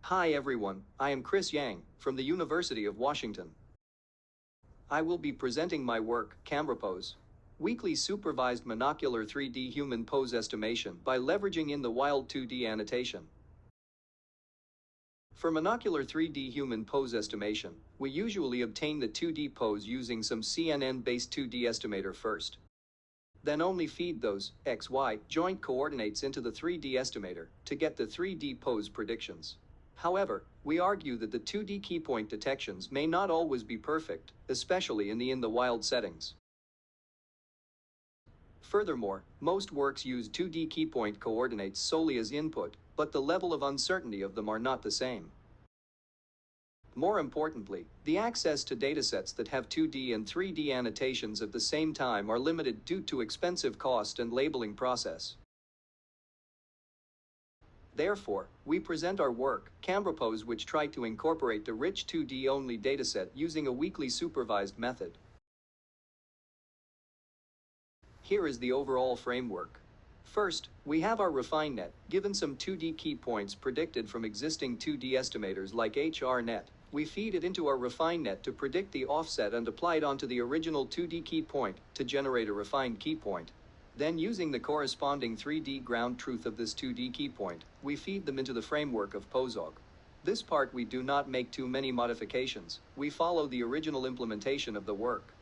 Hi everyone, I am Chris Yang, from the University of Washington. I will be presenting my work, CameraPose. Weakly-Supervised Monocular 3D Human Pose Estimation by leveraging in the wild 2D annotation. For monocular 3D human pose estimation, we usually obtain the 2D pose using some CNN-based 2D estimator first. Then only feed those XY joint coordinates into the 3D estimator to get the 3D pose predictions. However, we argue that the 2D keypoint detections may not always be perfect, especially in the wild settings. Furthermore, most works use 2D keypoint coordinates solely as input, but the level of uncertainty of them are not the same. More importantly, the access to datasets that have 2D and 3D annotations at the same time are limited due to expensive cost and labeling process. Therefore, we present our work, CameraPose, which tried to incorporate the rich 2D-only dataset using a weakly-supervised method. Here is the overall framework. First, we have our refinement, given some 2D key points predicted from existing 2D estimators like HRNet. We feed it into our refinement to predict the offset and apply it onto the original 2D key point to generate a refined key point. Then, using the corresponding 3D ground truth of this 2D key point, we feed them into the framework of PoseAug. This part we do not make too many modifications, we follow the original implementation of the work.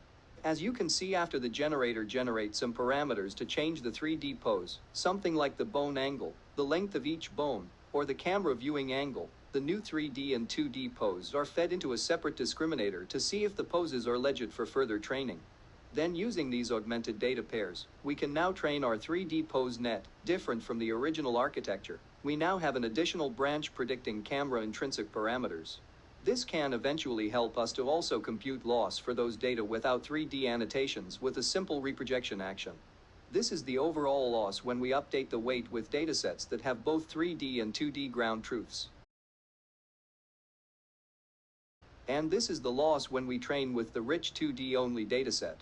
As you can see, after the generator generates some parameters to change the 3D pose, something like the bone angle, the length of each bone, or the camera viewing angle, the new 3D and 2D pose are fed into a separate discriminator to see if the poses are legit for further training. Then, using these augmented data pairs, we can now train our 3D pose net. Different from the original architecture, we now have an additional branch predicting camera intrinsic parameters. This can eventually help us to also compute loss for those data without 3D annotations with a simple reprojection action. This is the overall loss when we update the weight with datasets that have both 3D and 2D ground truths. And this is the loss when we train with the rich 2D only dataset.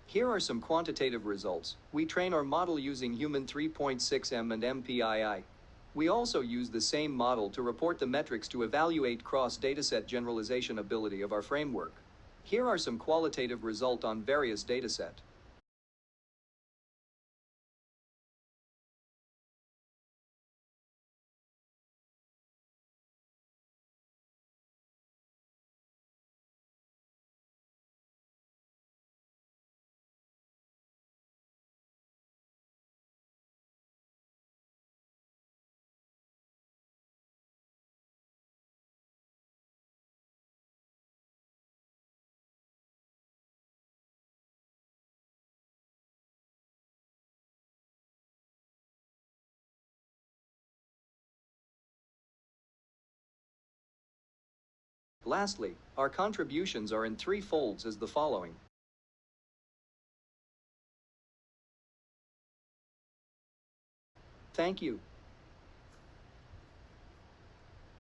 Here are some quantitative results. We train our model using human 3.6M and MPII. We also use the same model to report the metrics to evaluate cross-dataset generalization ability of our framework. Here are some qualitative results on various datasets. Lastly, our contributions are in 3 folds as the following. Thank you.